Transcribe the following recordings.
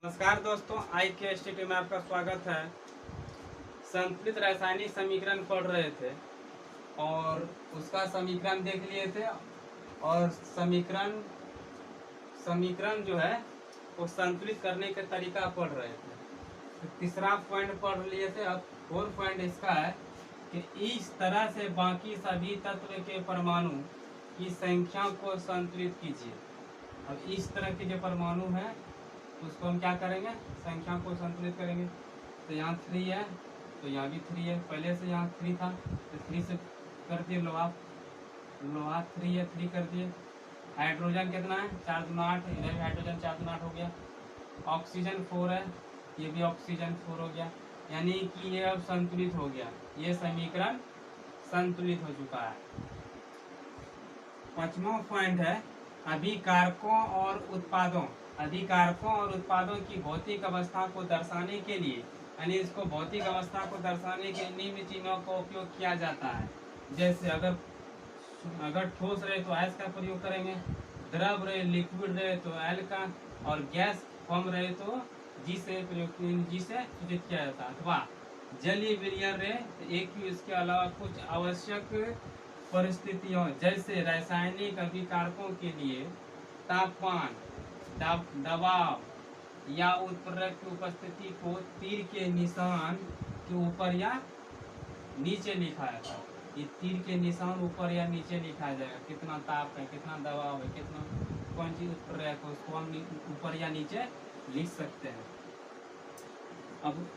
नमस्कार दोस्तों, IKSTT में आपका स्वागत है। संतुलित रासायनिक समीकरण पढ़ रहे थे और उसका समीकरण देख लिए थे और समीकरण जो है वो संतुलित करने के तरीका पढ़ रहे थे। तो तीसरा पॉइंट पढ़ लिए थे। अब फोर्थ पॉइंट इसका है कि इस तरह से बाकी सभी तत्व के परमाणु की संख्या को संतुलित कीजिए। अब इस तरह के जो परमाणु हैं उसको हम क्या करेंगे, संख्या को संतुलित करेंगे। तो यहाँ 3 है तो यहाँ भी 3 है, पहले से यहाँ 3 था तो 3 से कर दिए। लोहा 3 है, 3 कर दिए। हाइड्रोजन कितना है, 4 दूना 8, इधर भी हाइड्रोजन 4 दूना 8 हो गया। ऑक्सीजन 4 है, ये भी ऑक्सीजन 4 हो गया, यानी कि ये अब संतुलित हो गया। ये समीकरण संतुलित हो चुका है। पांचवा पॉइंट है अभिकारकों और उत्पादों की भौतिक अवस्था को दर्शाने के लिए, यानी इसको भौतिक अवस्था को दर्शाने के निम्न चिन्हों का उपयोग किया जाता है। जैसे अगर ठोस रहे तो एस का प्रयोग करेंगे, द्रव रहे लिक्विड रहे तो एल का, और गैस फॉर्म रहे तो जी से सूचित किया जाता है। अथवा जलीय विलयन रहे तो एक इसके अलावा कुछ आवश्यक परिस्थितियों जैसे रासायनिक अभिकारकों के लिए तापमान, दबाव या उत्प्रेरक की उपस्थिति को तीर के निशान के ऊपर या नीचे लिखा जाता है। ये तीर के निशान ऊपर या नीचे लिखा जाएगा। कितना ताप है, कितना दबाव है, कितना कौन सी उत्प्रेरक है, उसको हम ऊपर या नीचे लिख सकते हैं। अब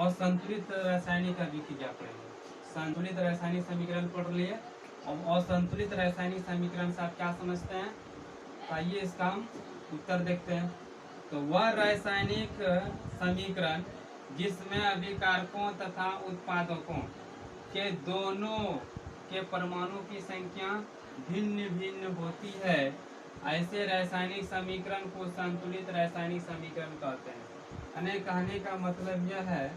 असंतुलित रासायनिक अभिक्रिया पढ़ेंगे। संतुलित रासायनिक समीकरण पढ़ लिए। अब असंतुलित रासायनिक समीकरण से आप क्या समझते हैं, आइए इसका हम उत्तर देखते हैं। तो वह रासायनिक समीकरण जिसमें अभिकारकों तथा उत्पादकों के दोनों के परमाणु की संख्या भिन्न भिन्न होती है, ऐसे रासायनिक समीकरण को संतुलित रासायनिक समीकरण कहते हैं। कहने का मतलब यह है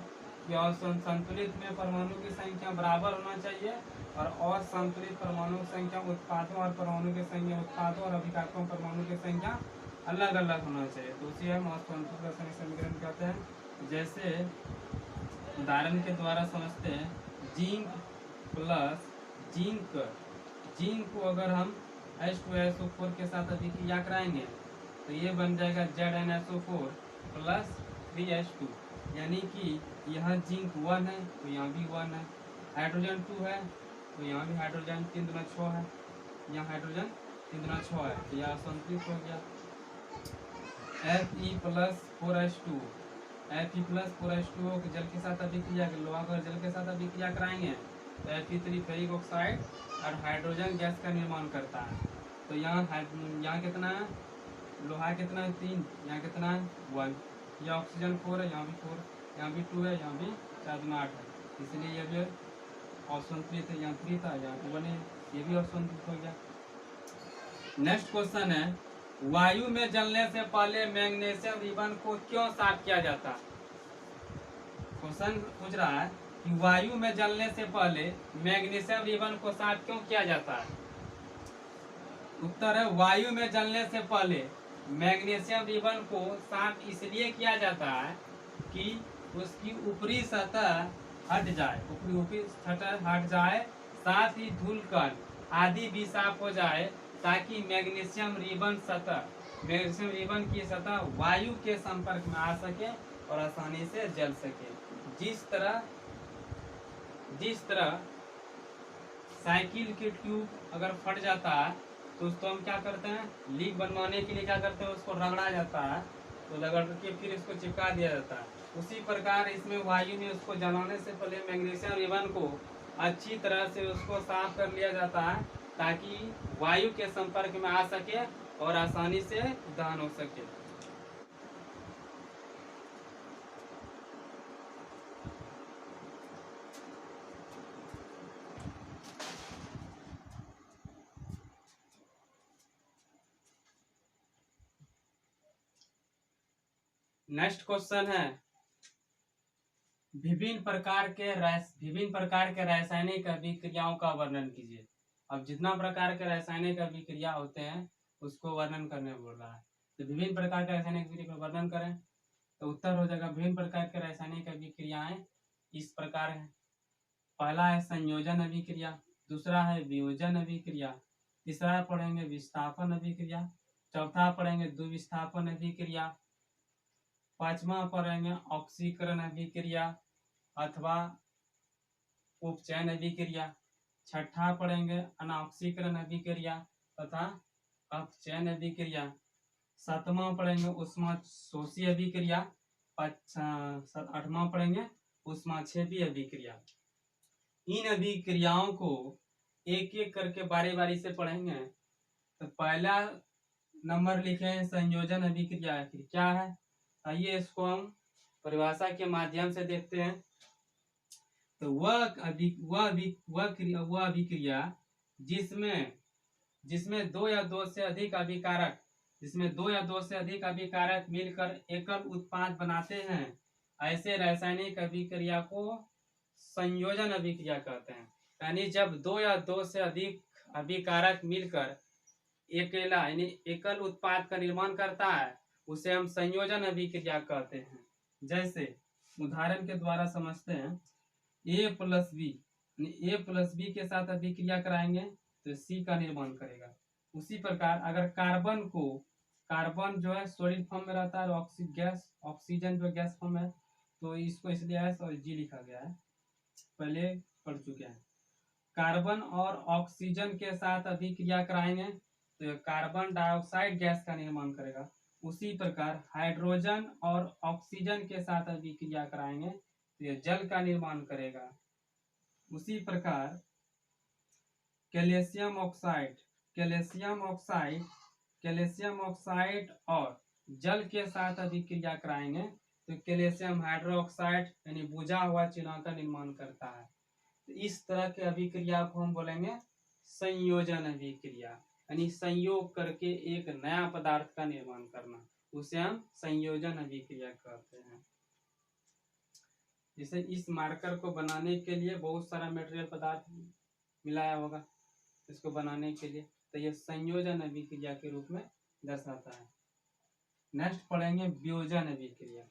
कि संतुलित में परमाणु की संख्या बराबर होना चाहिए और असंतुलित परमाणु की संख्या उत्पादों और परमाणु की संख्या उत्पादों और अभिकारकों परमाणु की संख्या अलग अलग होना चाहिए। तो उसी हम असंतुलित रासायनिक समीकरण कहते हैं। जैसे उदाहरण के द्वारा समझते हैं, जिंक प्लस जिंक को अगर हम H2SO4 के साथ अभिक्रिया कराएंगे तो ये बन जाएगा ZnSO4 प्लस 3H2, यानी कि यहाँ जिंक 1 है तो यहाँ भी 1 है। हाइड्रोजन 2 है तो यहाँ भी हाइड्रोजन 3 दूना 6 है, यहाँ हाइड्रोजन 3 दूना 6 है, तो यह संतुलित हो गया। Fe प्लस 4H2 जल के साथ अभिक्रिया, लोहा को जल के साथ अभिक्रिया कराएंगे तो Fe3 फेरिक ऑक्साइड और हाइड्रोजन गैस का निर्माण करता है। तो यहाँ कितना है, लोहा कितना है 3, यहाँ कितना है 1, यह ऑक्सीजन 4 है, यहाँ भी 4, यहाँ भी 2 है, यहाँ भी 4 दूना 8 है, इसलिए यह भी असंतुलित है। यहाँ 3 था, यहाँ 1 है, ये भी असंतुलित हो गया। नेक्स्ट क्वेश्चन है, वायु में जलने से पहले मैग्नीशियम रिबन को क्यों साफ किया जाता है। क्वेश्चन पूछ रहा है कि वायु में जलने से पहले मैग्नीशियम रिबन को साफ क्यों किया जाता है। उत्तर है, वायु में जलने से पहले मैग्नीशियम रिबन को साफ इसलिए किया जाता है कि उसकी ऊपरी सतह हट जाए, साथ ही धूलकण आदि भी साफ हो जाए, ताकि मैग्नीशियम रिबन की सतह वायु के संपर्क में आ सके और आसानी से जल सके। जिस तरह साइकिल की ट्यूब अगर फट जाता है तो उसको हम क्या करते हैं, लीक बनवाने के लिए क्या करते हैं, उसको रगड़ा जाता है, तो रगड़ के फिर इसको चिपका दिया जाता है। उसी प्रकार इसमें वायु में उसको जलाने से पहले मैग्नीशियम रिबन को अच्छी तरह से उसको साफ कर लिया जाता है, ताकि वायु के संपर्क में आ सके और आसानी से दहन हो सके। नेक्स्ट क्वेश्चन है, विभिन्न प्रकार के रासायनिक अभिक्रियाओं का वर्णन कीजिए। अब जितना प्रकार के रासायनिक अभिक्रिया होते हैं उसको वर्णन करने बोल रहा है। तो विभिन्न प्रकार के रासायनिक अभिक्रिया का वर्णन करें। तो उत्तर हो जाएगा विभिन्न प्रकार के रासायनिक अभिक्रियाएं इस प्रकार है। पहला है संयोजन अभिक्रिया, दूसरा है वियोजन अभिक्रिया, तीसरा पढ़ेंगे विस्थापन अभिक्रिया, चौथा पढ़ेंगे द्विविस्थापन अभिक्रिया, पांचवा पढ़ेंगे ऑक्सीकरण अभिक्रिया अथवा उपचयन अभिक्रिया, छठा पढ़ेंगे अनऑक्सीकरण अभिक्रिया तथा अपचयन अभिक्रिया, सातवां पढ़ेंगे ऊष्माशोषी अभिक्रिया, आठवां पढ़ेंगे ऊष्माक्षेपी अभिक्रिया। इन अभिक्रियाओं को एक एक करके बारी बारी से पढ़ेंगे। तो पहला नंबर लिखे हैं संयोजन अभिक्रिया, फिर क्या है आइए इसको हम परिभाषा के माध्यम से देखते हैं। तो वह अभिक्रिया जिसमें दो या दो से अधिक अभिकारक मिलकर एकल उत्पाद बनाते हैं, ऐसे रासायनिक अभिक्रिया को संयोजन अभिक्रिया कहते हैं। यानी जब दो या दो से अधिक अभिकारक मिलकर अकेला यानी एकल उत्पाद का निर्माण करता है, उसे हम संयोजन अभिक्रिया कहते हैं। जैसे उदाहरण के द्वारा समझते हैं, A प्लस बी के साथ अभिक्रिया कराएंगे तो C का निर्माण करेगा। उसी प्रकार अगर कार्बन जो है सॉलिड फॉर्म में रहता है और ऑक्सीजन जो गैस फॉर्म है, तो इसको इसलिए S और G लिखा गया है, पहले पढ़ चुके हैं। कार्बन और ऑक्सीजन के साथ अभिक्रिया कराएंगे तो कार्बन डाइऑक्साइड गैस का निर्माण करेगा। उसी प्रकार हाइड्रोजन और ऑक्सीजन के साथ अभिक्रिया कराएंगे तो यह जल का निर्माण करेगा। उसी प्रकार कैल्शियम ऑक्साइड और जल के साथ अभिक्रिया कराएंगे तो कैल्शियम हाइड्रोक्साइड यानी बुझा हुआ चूना का निर्माण करता है। तो इस तरह के अभिक्रिया को हम बोलेंगे संयोजन अभिक्रिया, यानी संयोग करके एक नया पदार्थ का निर्माण करना, उसे हम संयोजन अभिक्रिया कहते हैं। जैसे इस मार्कर को बनाने के लिए बहुत सारा मटेरियल पदार्थ मिलाया होगा इसको बनाने के लिए, तो यह संयोजन अभिक्रिया के रूप में दर्शाता है। नेक्स्ट पढ़ेंगे वियोजन अभिक्रिया।